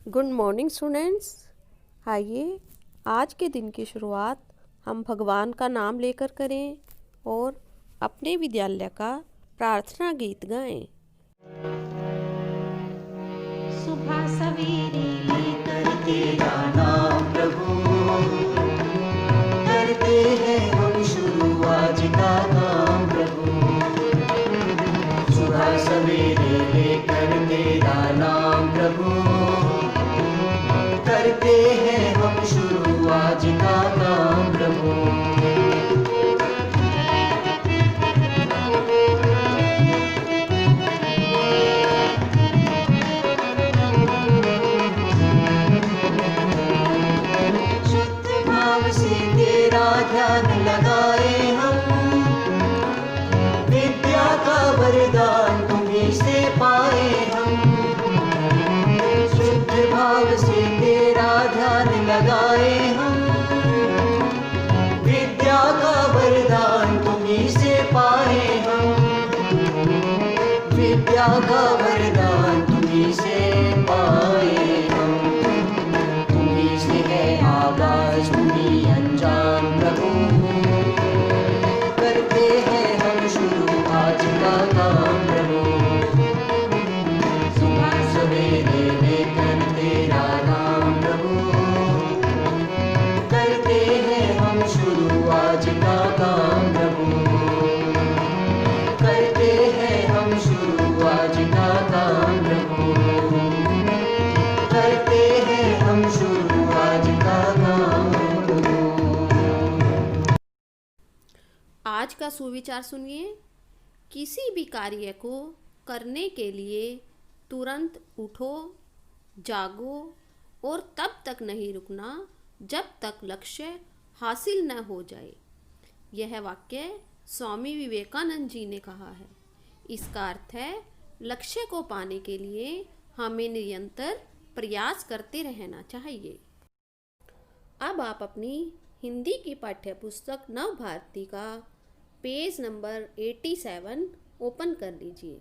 Good morning students. आइए आज के दिन की शुरुआत हम भगवान का नाम लेकर करें और अपने विद्यालय का प्रार्थना गीत गाएं। सुबह सवेरे लेकर तेरा नाम प्रभु, करते हैं हम शुरू आज का काम प्रभु। सुबह सवेरे लेकर तेरा नाम प्रभु, करते हैं हम शुरू आज का काम प्रभु। शुद्ध भाव से तेरा ध्यान लगाए हम, विद्या का वरदान तुम्हीं से पाए हम। शुद्ध भाव से तेरा ध्यान लगाए हम, विद्या का वरदान तुम्हीं से पाए हम। विद्या का वरदान तुम्हीं से पाए हम। तुम्हीं से है आगाज तुम्हीं अंजाम प्रभु, करते हैं हम शुरू आज का काम प्रभु। सुबह सवेरे लेकर तेरा नाम प्रभु, करते हैं हम शुरू आज का काम प्रभु। करते हैं हम शुरू आज का काम प्रभु। करते हैं हम शुरू आज का काम प्रभु। आज का सुविचार सुनिए। किसी भी कार्य को करने के लिए तुरंत उठो, जागो और तब तक नहीं रुकना जब तक लक्ष्य हासिल न हो जाए। यह वाक्य स्वामी विवेकानंद जी ने कहा है। इसका अर्थ है लक्ष्य को पाने के लिए हमें निरंतर प्रयास करते रहना चाहिए। अब आप अपनी हिंदी की पाठ्य पुस्तक नव भारती का पेज नंबर 87 ओपन कर लीजिए।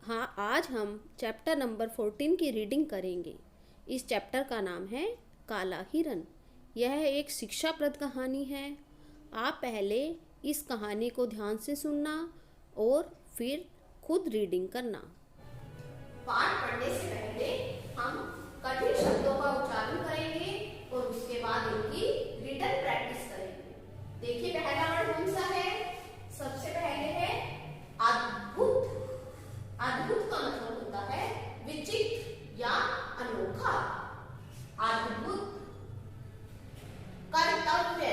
हाँ, आज हम चैप्टर नंबर 14 की रीडिंग करेंगे। इस चैप्टर का नाम है काला हिरन। यह एक शिक्षाप्रद कहानी है। आप पहले इस कहानी को ध्यान से सुनना और फिर खुद रीडिंग करना। पाठ पढ़ने से पहले हम कठिन शब्दों का उच्चारण करेंगे और उसके बाद इनकी रिटन प्रैक्टिस करेंगे। देखिए पहला वर्ड कौन सा है? सबसे पहले है अद्भुत। अद्भुत का मतलब होता है विचित्र या अनोखा। अद्भुत। कर्तव्य।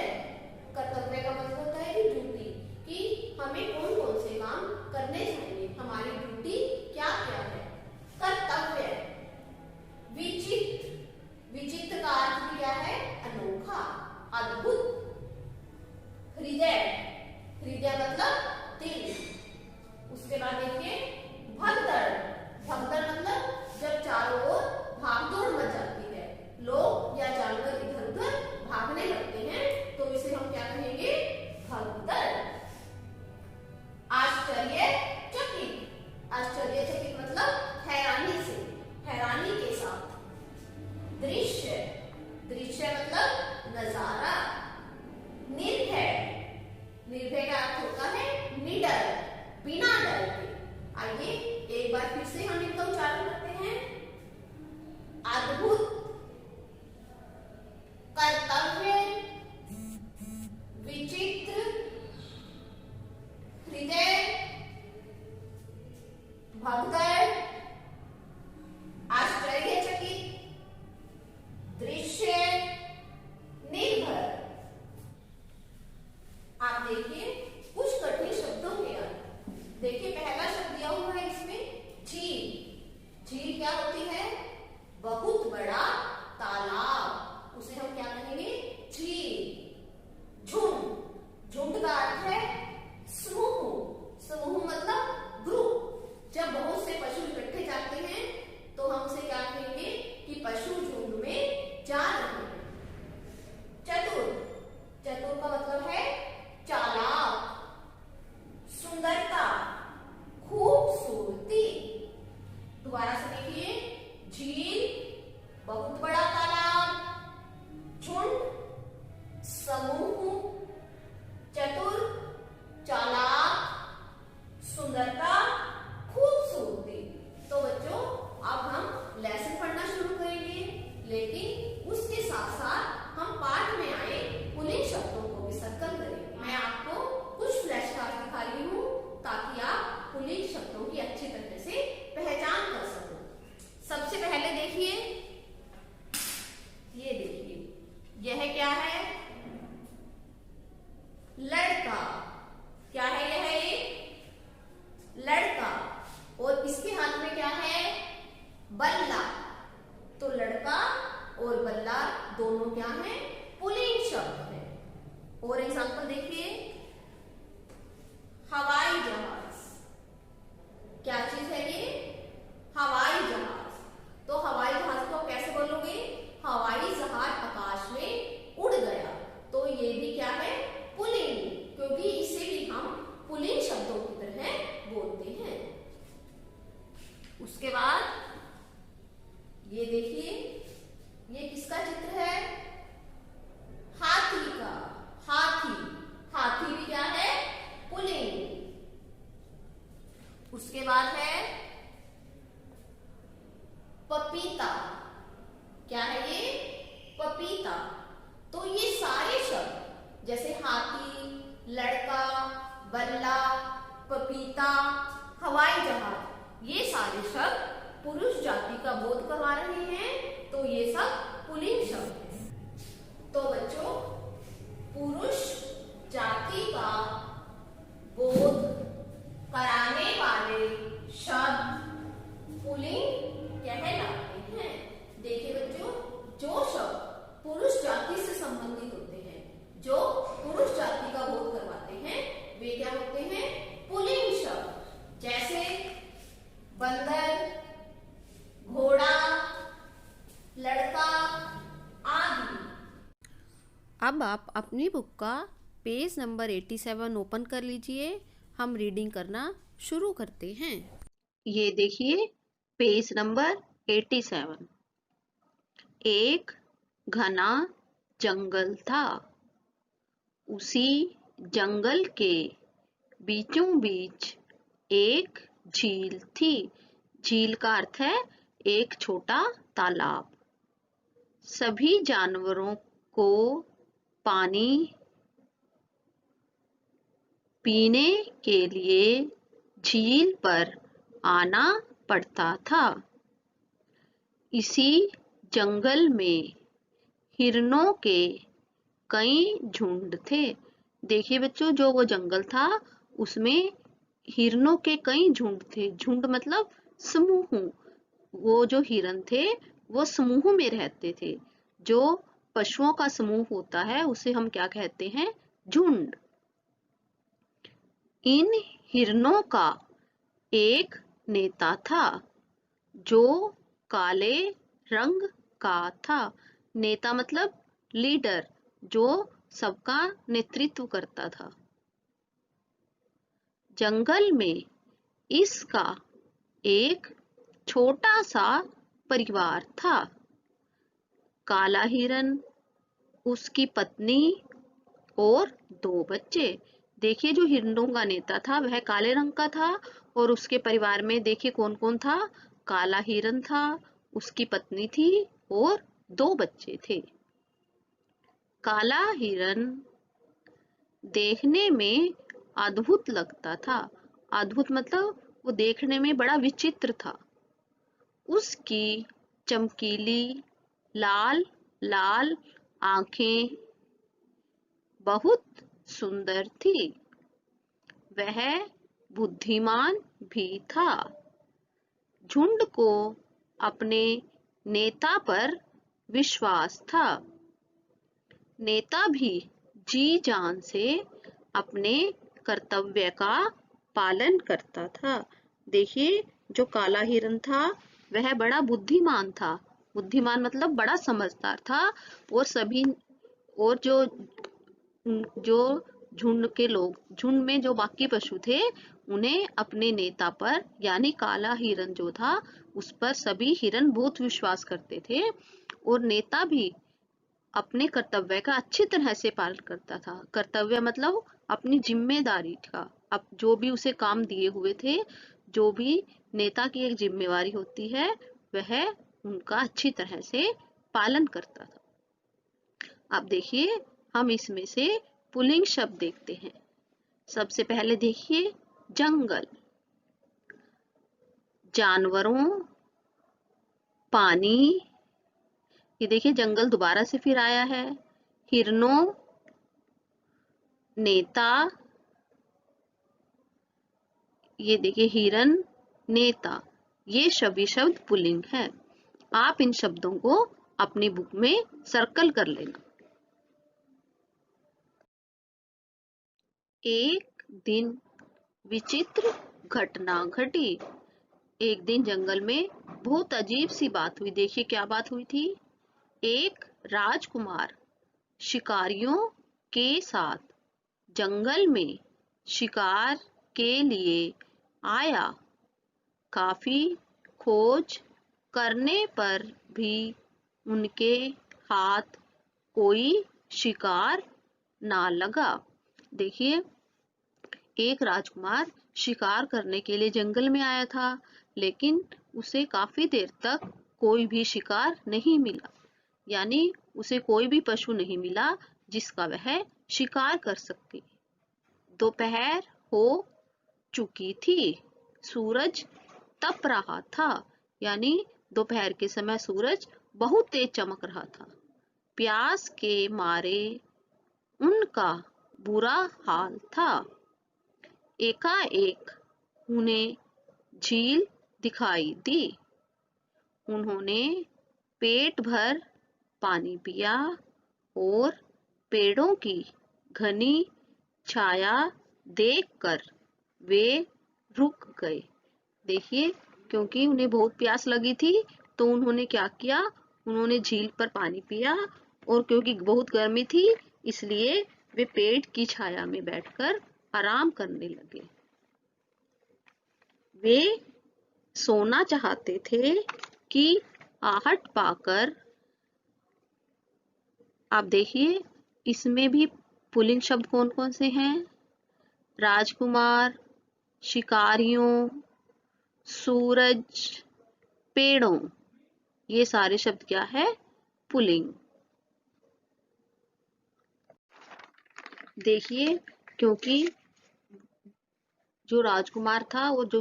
कर्तव्य का मतलब होता है कि ड्यूटी, कि हमें कौन कौन से काम करने चाहिए, हमारी ड्यूटी क्या क्या है। कर्तव्य। विचित्र। विचित्र का अर्थ क्या है? अनोखा, अद्भुत। हृदय। हृदय मतलब दिल। उसके बाद देखिए भगदड़। भगदड़ मतलब जब चारों ओर भागदौड़ मच जाती है, लोग या जानवर इधर उधर भागने लगते हैं, तो इसे हम क्या कहेंगे? भगदड़। आश्चर्यचकित। आश्चर्यचकित मतलब हैरानी से, हैरानी के साथ। दृश्य। दृश्य मतलब नजारा। निर्भय। निर्भय का अर्थ होता है निडर, बिना डर के। आइए एक बार फिर से हम इनका उच्चारण करते हैं। अद्भुत। कर्तव्य। विचित्र। हृदय। भगदड़। आश्चर्यचकित। दृश्य। निर्भर। आप देखिए कुछ कठिन शब्दों के अर्थ। देखिए पहला शब्द दिया हुआ है इसमें झील। झील क्या होती है? बहुत बड़ा तालाब, उसे हम क्या कहेंगे? झील। झुंड। झुंड का अर्थ है समूह। समूह मतलब ग्रुप। जब बहुत से पशु इकट्ठे जाते हैं तो हम उसे क्या कहेंगे? कि पशु झुंड में जा रहे हैं। चतुर। चतुर का मतलब है चालाक। सुंदरता। खूबसूरती। दोबारा से देखिए झील, देखिए, ये देखिए, यह क्या है? लड़का। क्या है यह? एक लड़का। और इसके हाथ में क्या है? बल्ला। तो लड़का और बल्ला दोनों क्या है? पुल्लिंग शब्द है। और एग्जांपल देखिए, हवाई जहाज। क्या चीज है ये? हवाई जहाज। तो हवाई जहाज को कैसे बोलोगे? हवाई जहाज आकाश में उड़ गया। तो ये भी क्या है? पुल्लिंग, क्योंकि इसे भी हम पुल्लिंग शब्दों की तरह बोलते हैं। उसके बाद ये देखिए, ये किसका चित्र है? हाथी का। हाथी। हाथी भी क्या है? पुल्लिंग। उसके बाद है पपीता। क्या है ये? पपीता। तो ये सारे शब्द जैसे हाथी, लड़का, बल्ला, पपीता, हवाई जहाज, ये सारे शब्द पुरुष जाति का बोध करवा रहे हैं। तो ये सब पुल्लिंग शब्द हैं। तो बच्चों, पुरुष जाति का बोध कराने वाले शब्द पुल्लिंग कहलाते हैं। देखिए बच्चों, जो शब्द पुरुष जाति से संबंधित होते हैं, जो पुरुष जाति का बोध करवाते हैं, वे क्या होते हैं? पुल्लिंग शब्द। जैसे बंदर, घोड़ा, लड़का आदि। अब आप अपनी बुक का पेज नंबर 87 ओपन कर लीजिए। हम रीडिंग करना शुरू करते हैं। ये देखिए, पेज नंबर 87। एक घना जंगल था। उसी जंगल के बीचों बीच एक झील थी। झील का अर्थ है एक छोटा तालाब। सभी जानवरों को पानी पीने के लिए झील पर आना पड़ता था। इसी जंगल में हिरणों के कई झुंड थे। देखिए बच्चों, जो वो जंगल था उसमें हिरणों के कई झुंड थे। झुंड मतलब समूह। वो जो हिरण थे वो समूह में रहते थे। जो पशुओं का समूह होता है उसे हम क्या कहते हैं? झुंड। इन हिरणों का एक नेता था जो काले रंग का था। नेता मतलब लीडर, जो सबका नेतृत्व करता था। जंगल में इसका एक छोटा सा परिवार था। काला हिरन, उसकी पत्नी और 2 बच्चे। देखिए, जो हिरणों का नेता था वह काले रंग का था और उसके परिवार में देखिए कौन कौन था? काला हिरन था, उसकी पत्नी थी और 2 बच्चे थे। काला हिरन देखने में अद्भुत लगता था। अद्भुत मतलब वो देखने में बड़ा विचित्र था। उसकी चमकीली लाल लाल आंखें बहुत सुंदर थी। वह बुद्धिमान भी था। झुंड को अपने नेता पर विश्वास था। नेता भी जी जान से अपने कर्तव्य का पालन करता था। देखिए, जो काला हिरन था वह बड़ा बुद्धिमान था। बुद्धिमान मतलब बड़ा समझदार था। और सभी और जो झुंड के लोग, झुंड में जो बाकी पशु थे, उन्हें अपने नेता पर यानी काला हिरन जो था उस पर सभी हिरन बहुत विश्वास करते थे। और नेता भी अपने कर्तव्य का अच्छी तरह से पालन करता था। कर्तव्य मतलब अपनी जिम्मेदारी का। अब जो भी उसे काम दिए हुए थे, जो भी नेता की एक जिम्मेवारी होती है, वह उनका अच्छी तरह से पालन करता था। अब देखिए, हम इसमें से पुल्लिंग शब्द देखते हैं। सबसे पहले देखिए, जंगल। जानवरों पानी, ये देखिए जंगल दोबारा से फिर आया है। हिरनों, नेता, ये देखिए हिरन, नेता, ये सभी शब्द पुल्लिंग है। आप इन शब्दों को अपनी बुक में सर्कल कर लेना। एक दिन विचित्र घटना घटी। एक दिन जंगल में बहुत अजीब सी बात हुई। देखिए क्या बात हुई थी। एक राजकुमार शिकारियों के साथ जंगल में शिकार के लिए आया। काफी खोज करने पर भी उनके हाथ कोई शिकार ना लगा। देखिए एक राजकुमार शिकार करने के लिए जंगल में आया था, लेकिन उसे काफी देर तक कोई भी शिकार नहीं मिला। यानी उसे कोई भी पशु नहीं मिला जिसका वह शिकार कर सके। दोपहर हो चुकी थी, सूरज तप रहा था। यानी दोपहर के समय सूरज बहुत तेज चमक रहा था। प्यास के मारे उनका बुरा हाल था। एकाएक उन्हें झील दिखाई दी। उन्होंने पेट भर पानी पिया और पेड़ों की घनी छाया देखकर वे रुक गए। देखिए क्योंकि उन्हें बहुत प्यास लगी थी तो उन्होंने क्या किया, उन्होंने झील पर पानी पिया और क्योंकि बहुत गर्मी थी इसलिए वे पेड़ की छाया में बैठकर आराम करने लगे। वे सोना चाहते थे कि आहट पाकर, आप देखिए इसमें भी पुल्लिंग शब्द कौन कौन से हैं। राजकुमार, शिकारियों, सूरज, पेड़ों, ये सारे शब्द क्या है, पुल्लिंग। देखिए क्योंकि जो राजकुमार था और जो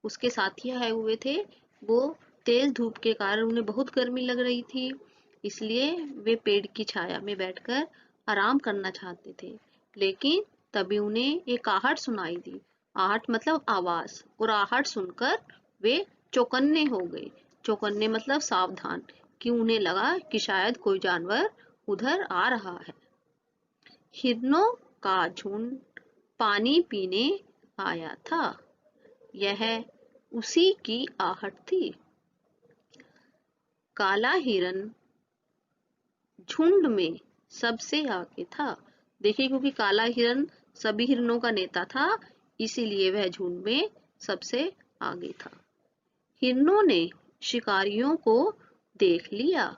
उसके साथी आए हुए थे वो तेज धूप के कारण उन्हें बहुत गर्मी लग रही थी, इसलिए वे पेड़ की छाया में बैठकर आराम करना चाहते थे। लेकिन तभी उन्हें एक आहट सुनाई दी। आहट मतलब आवाज, और आहट सुनकर वे चौकन्ने हो गए। चौकन्ने मतलब सावधान, कि उन्हें लगा कि शायद कोई जानवर उधर आ रहा है। हिरनों का झुंड पानी पीने आया था। यह उसी की आहट थी। काला हिरन झुंड में सबसे आगे था। देखिए क्योंकि काला हिरन सभी हिरनों का नेता था, इसीलिए वह झुंड में सबसे आगे था। हिरनों ने शिकारियों को देख लिया।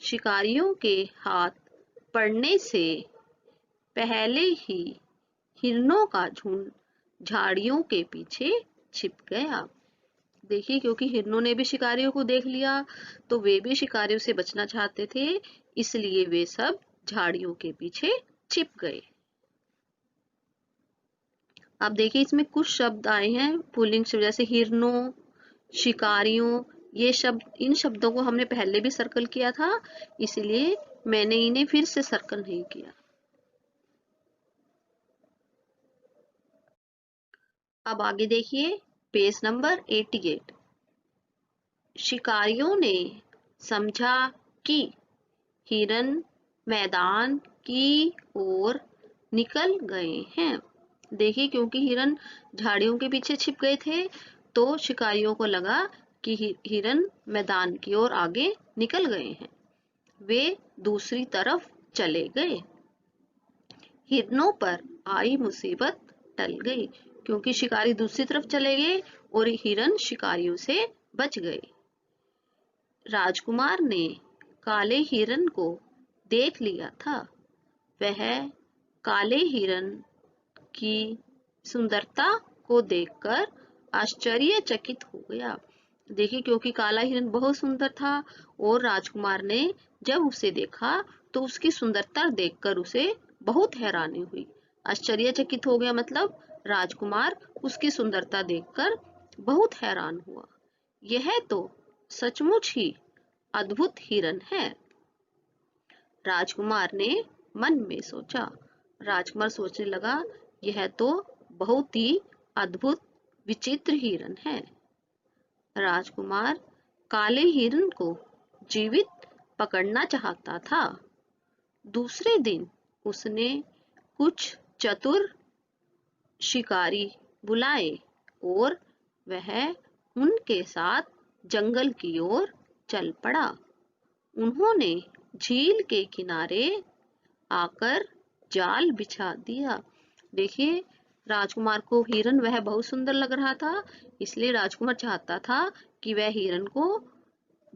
शिकारियों के हाथ पड़ने से पहले ही हिरनों का झुंड झाड़ियों के पीछे छिप गया। देखिए क्योंकि हिरनों ने भी शिकारियों को देख लिया तो वे भी शिकारियों से बचना चाहते थे, इसलिए वे सब झाड़ियों के पीछे छिप गए। अब देखिए इसमें कुछ शब्द आए हैं पुल्लिंग शब्द, जैसे हिरनों, शिकारियों, ये शब्द, इन शब्दों को हमने पहले भी सर्कल किया था, इसलिए मैंने इन्हें फिर से सर्कल नहीं किया। अब आगे देखिए पेज नंबर 88। शिकारियों ने समझा कि हिरन मैदान की ओर निकल गए हैं। देखिए क्योंकि हिरन झाड़ियों के पीछे छिप गए थे तो शिकारियों को लगा कि हिरन मैदान की ओर आगे निकल गए हैं। वे दूसरी तरफ चले गए। हिरनों पर आई मुसीबत टल गई, क्योंकि शिकारी दूसरी तरफ चले गए और हिरन शिकारियों से बच गए। राजकुमार ने काले हिरन को देख लिया था। वह काले हिरन की सुंदरता को देखकर आश्चर्यचकित हो गया। देखिए क्योंकि काला हिरन बहुत सुंदर था और राजकुमार ने जब उसे देखा तो उसकी सुंदरता देखकर उसे बहुत हैरानी हुई। आश्चर्यचकित हो गया मतलब राजकुमार उसकी सुंदरता देखकर बहुत हैरान हुआ। यह तो सचमुच ही अद्भुत हिरन है। राजकुमार ने मन में सोचा। राजकुमार सोचने लगा, यह तो बहुत ही अद्भुत विचित्र हिरन है। राजकुमार काले हिरन को जीवित पकड़ना चाहता था। दूसरे दिन उसने कुछ चतुर शिकारी बुलाए और वह उनके साथ जंगल की ओर चल पड़ा। उन्होंने झील के किनारे आकर जाल बिछा दिया। देखिए, राजकुमार को हिरन वह बहुत सुंदर लग रहा था, इसलिए राजकुमार चाहता था कि वह हिरन को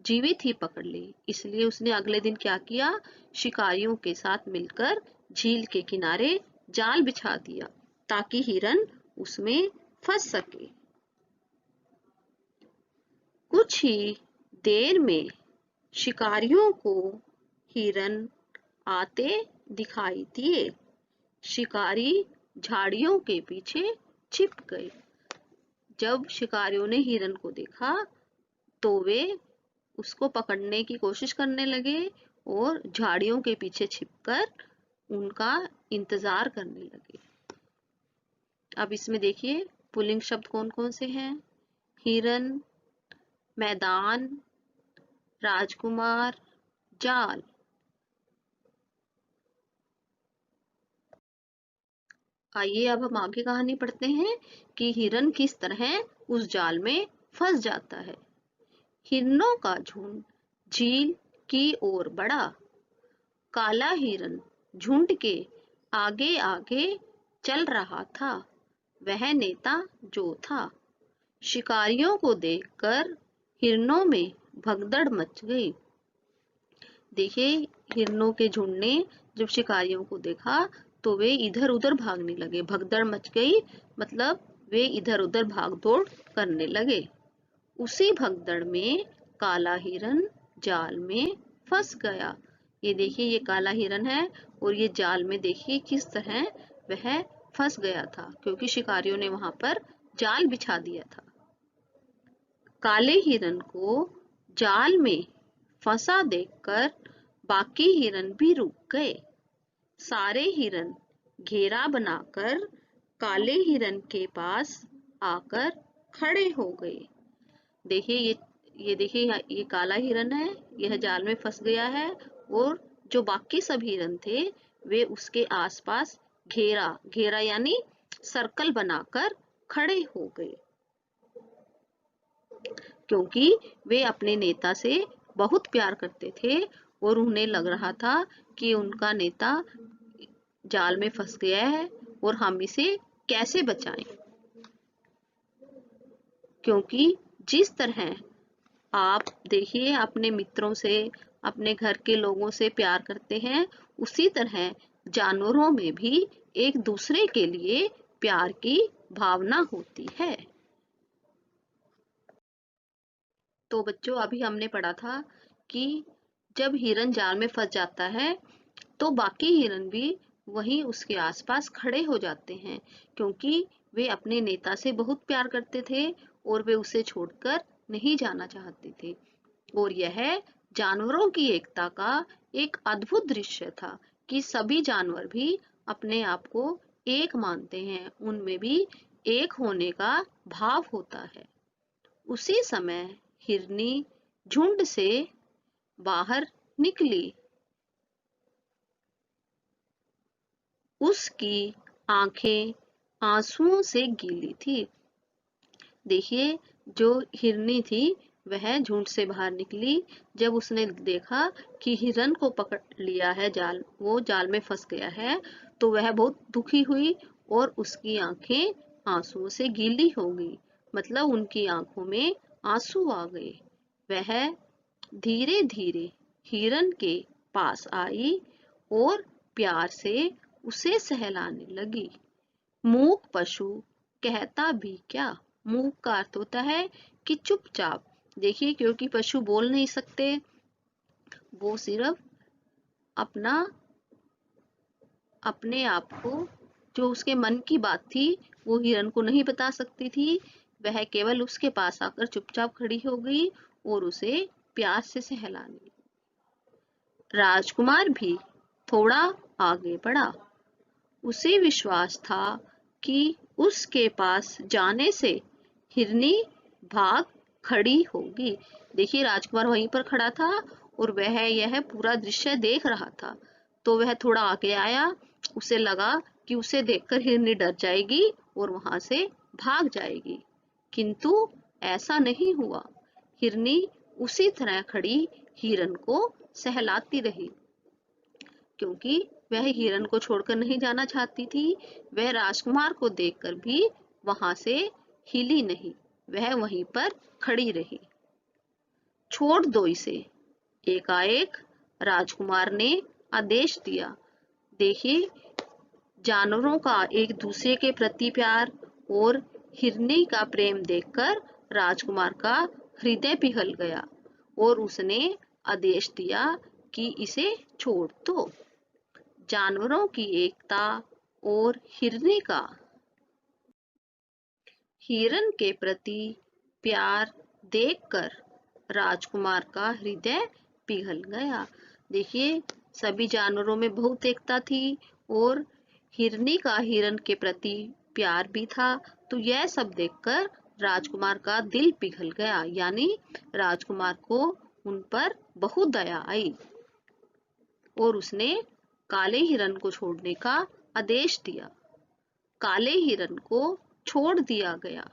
जीवित ही पकड़ ले। इसलिए उसने अगले दिन क्या किया, शिकारियों के साथ मिलकर झील के किनारे जाल बिछा दिया ताकि हिरन उसमें फंस सके। कुछ ही देर में शिकारियों को हिरन आते दिखाई दिए। शिकारी झाड़ियों के पीछे छिप गए। जब शिकारियों ने हिरन को देखा तो वे उसको पकड़ने की कोशिश करने लगे और झाड़ियों के पीछे छिपकर उनका इंतजार करने लगे। अब इसमें देखिए पुल्लिंग शब्द कौन कौन से हैं। हिरन, मैदान, राजकुमार, जाल। आइए अब हम आगे कहानी पढ़ते हैं कि हिरन किस तरह उस जाल में फंस जाता है। हिरनों का झुंड झील की ओर बढ़ा। काला हिरन झुंड के आगे आगे चल रहा था। वह नेता जो था। शिकारियों को देखकर हिरनों में भगदड़ मच गई। देखिए, हिरनों के झुंड ने जब शिकारियों को देखा तो वे इधर उधर भागने लगे। भगदड़ मच गई मतलब वे इधर उधर भाग दौड़ करने लगे। उसी भगदड़ में काला हिरन जाल में फंस गया। ये देखिए, ये काला हिरन है और ये जाल में देखिए किस तरह वह फंस गया था, क्योंकि शिकारियों ने वहां पर जाल बिछा दिया था। काले हिरन को जाल में फंसा देखकर बाकी हिरन भी रुक गए। सारे हिरन घेरा बनाकर काले हिरन के पास आकर खड़े हो गए। देखिए, ये देखिए, ये काला हिरन है, यह जाल में फंस गया है और जो बाकी सब हिरन थे वे उसके आसपास घेरा यानी सर्कल बनाकर खड़े हो गए, क्योंकि वे अपने नेता से बहुत प्यार करते थे और उन्हें लग रहा था कि उनका नेता जाल में फंस गया है और हम इसे कैसे बचाएं। क्योंकि जिस तरह आप देखिए अपने मित्रों से, अपने घर के लोगों से प्यार करते हैं, उसी तरह जानवरों में भी एक दूसरे के लिए प्यार की भावना होती है। तो बच्चों, अभी हमने पढ़ा था कि जब हिरन जाल में फंस जाता है तो बाकी हिरन भी वहीं उसके आसपास खड़े हो जाते हैं, क्योंकि वे अपने नेता से बहुत प्यार करते थे और वे उसे छोड़कर नहीं जाना चाहते थे। और यह जानवरों की एकता का एक अद्भुत दृश्य था कि सभी जानवर भी अपने आप को एक मानते हैं, उनमें भी एक होने का भाव होता है। उसी समय हिरनी झुंड से बाहर निकली। उसकी आंखें आंसुओं से गीली थी। देखिए, जो हिरनी थी वह झुंड से बाहर निकली। जब उसने देखा कि हिरन को पकड़ लिया है जाल, वो जाल में फंस गया है, तो वह बहुत दुखी हुई और उसकी आंखें आंसुओं से गीली हो गई, मतलब उनकी आंखों में आंसू आ गए। वह धीरे धीरे हिरन के पास आई और प्यार से उसे सहलाने लगी। मूक पशु कहता भी क्या। मूक का अर्थ होता है कि चुपचाप। देखिए, क्योंकि पशु बोल नहीं सकते, वो सिर्फ अपने आप को, जो उसके मन की बात थी वो हिरन को नहीं बता सकती थी। वह केवल उसके पास आकर चुपचाप खड़ी हो गई और उसे प्यार से सहलाने लगी। राजकुमार भी थोड़ा आगे बढ़ा। उसे विश्वास था कि उसके पास जाने से हिरनी भाग खड़ी होगी। देखिए राजकुमार वहीं पर खड़ा था और वह यह पूरा दृश्य देख रहा था। तो वह थोड़ा आगे आया। उसे लगा कि उसे देखकर हिरनी डर जाएगी और वहां से भाग जाएगी, किंतु ऐसा नहीं हुआ। हिरनी उसी तरह खड़ी हिरन को सहलाती रही, क्योंकि वह हिरन को छोड़कर नहीं जाना चाहती थी। वह राजकुमार को देखकर भी वहां से हिली नहीं, वह वहीं पर खड़ी रही। छोड़ दो इसे, एकाएक राजकुमार ने आदेश दिया। देखिए, जानवरों का एक दूसरे के प्रति प्यार और हिरनी का प्रेम देखकर राजकुमार का हृदय पिघल गया और उसने आदेश दिया कि इसे छोड़ दो। जानवरों की एकता और हिरन के प्रति प्यार देखकर राजकुमार का हृदय पिघल गया। देखिए, सभी जानवरों में बहुत एकता थी और हिरनी का हिरन के प्रति प्यार भी था। तो यह सब देखकर राजकुमार का दिल पिघल गया, यानी राजकुमार को उन पर बहुत दया आई और उसने काले हिरन को छोड़ने का आदेश दिया। काले हिरन को छोड़ दिया गया।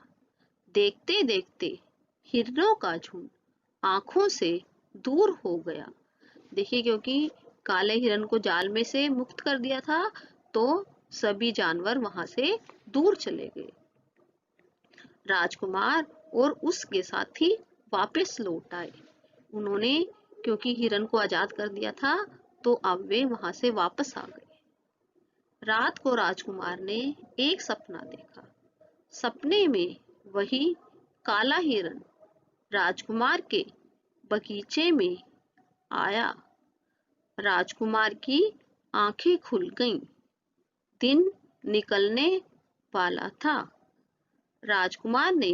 देखते देखते हिरनों का झुंड आंखों से दूर हो गया। देखिए, क्योंकि काले हिरन को जाल में से मुक्त कर दिया था, तो सभी जानवर वहां से दूर चले गए। राजकुमार और उसके साथी वापस लौट आए। उन्होंने, क्योंकि हिरन को आजाद कर दिया था, तो अब वे वहां से वापस आ गए। रात को राजकुमार ने एक सपना देखा। सपने में वही काला हिरन राजकुमार के बगीचे में आया। राजकुमार की आंखें खुल गईं। दिन निकलने वाला था। राजकुमार ने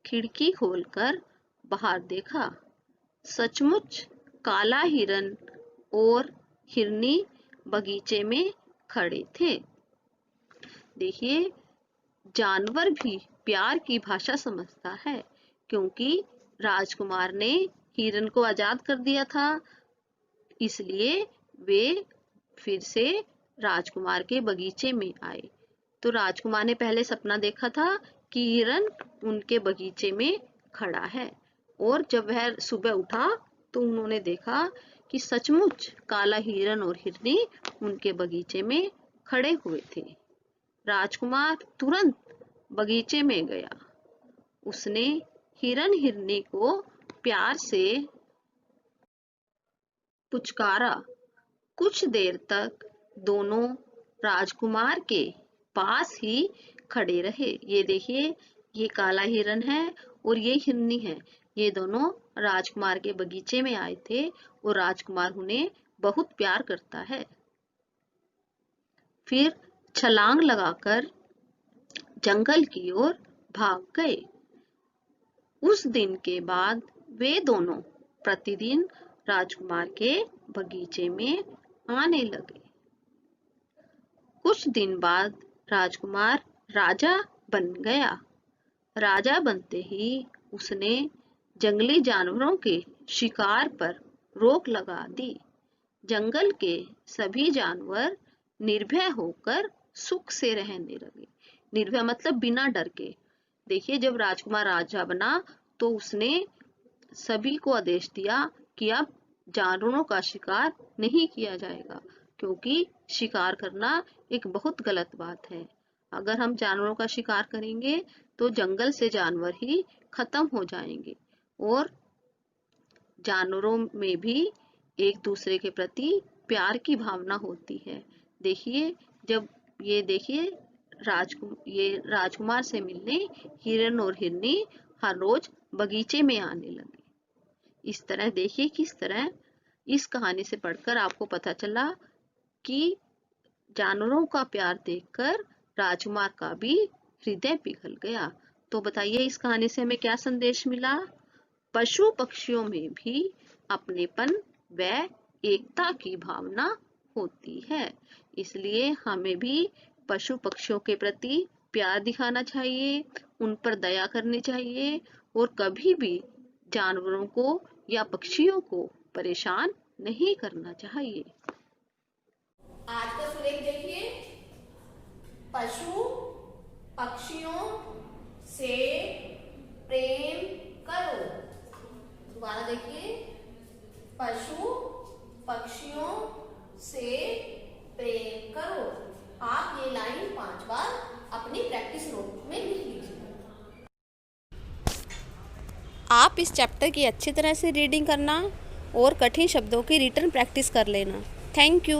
खिड़की खोलकर बाहर देखा। सचमुच काला हिरन और हिरनी बगीचे में खड़े थे। देखिए, जानवर भी प्यार की भाषा समझता है, क्योंकि राजकुमार ने हिरन को आजाद कर दिया था, इसलिए वे फिर से राजकुमार के बगीचे में आए। तो राजकुमार ने पहले सपना देखा था कि हिरन उनके बगीचे में खड़ा है, और जब वह सुबह उठा तो उन्होंने देखा कि सचमुच काला हिरन और हिरनी उनके बगीचे में खड़े हुए थे। राजकुमार तुरंत बगीचे में गया। उसने हिरन हिरनी को प्यार से पुचकारा। कुछ देर तक दोनों राजकुमार के पास ही खड़े रहे। ये देखिए, ये काला हिरन है और ये हिरनी है। ये दोनों राजकुमार के बगीचे में आए थे और राजकुमार उन्हें बहुत प्यार करता है। फिर छलांग लगाकर जंगल की ओर भाग गए। उस दिन के बाद वे दोनों प्रतिदिन राजकुमार के बगीचे में आने लगे। कुछ दिन बाद राजकुमार राजा बन गया। राजा बनते ही उसने जंगली जानवरों के शिकार पर रोक लगा दी। जंगल के सभी जानवर निर्भय होकर सुख से रहने लगे। निर्भय मतलब बिना डर के। देखिए, जब राजकुमार राजा बना तो उसने सभी को आदेश दिया कि अब जानवरों का शिकार नहीं किया जाएगा, क्योंकि शिकार करना एक बहुत गलत बात है। अगर हम जानवरों का शिकार करेंगे तो जंगल से जानवर ही खत्म हो जाएंगे और जानवरों में भी एक दूसरे के प्रति प्यार की भावना होती है। देखिए, जब ये राजकुमार से मिलने हिरन और हिरनी हर रोज बगीचे में आने लगे। इस तरह देखिए किस तरह इस कहानी से पढ़कर आपको पता चला कि जानवरों का प्यार देखकर राजकुमार का भी हृदय पिघल गया। तो बताइए, इस कहानी से हमें क्या संदेश मिला? पशु पक्षियों में भी अपनेपन व एकता की भावना होती है। इसलिए हमें भी पशु पक्षियों के प्रति प्यार दिखाना चाहिए, उन पर दया करनी चाहिए और कभी भी जानवरों को या पक्षियों को परेशान नहीं करना चाहिए। आज का सुलेख देखिए, पशु पक्षियों से प्रेम करो। दोबारा देखिए, पशु पक्षियों से प्रेम करो। आप ये लाइन 5 बार अपनी प्रैक्टिस नोट में लिख लीजिए। आप इस चैप्टर की अच्छी तरह से रीडिंग करना और कठिन शब्दों की रिटन प्रैक्टिस कर लेना। Thank you.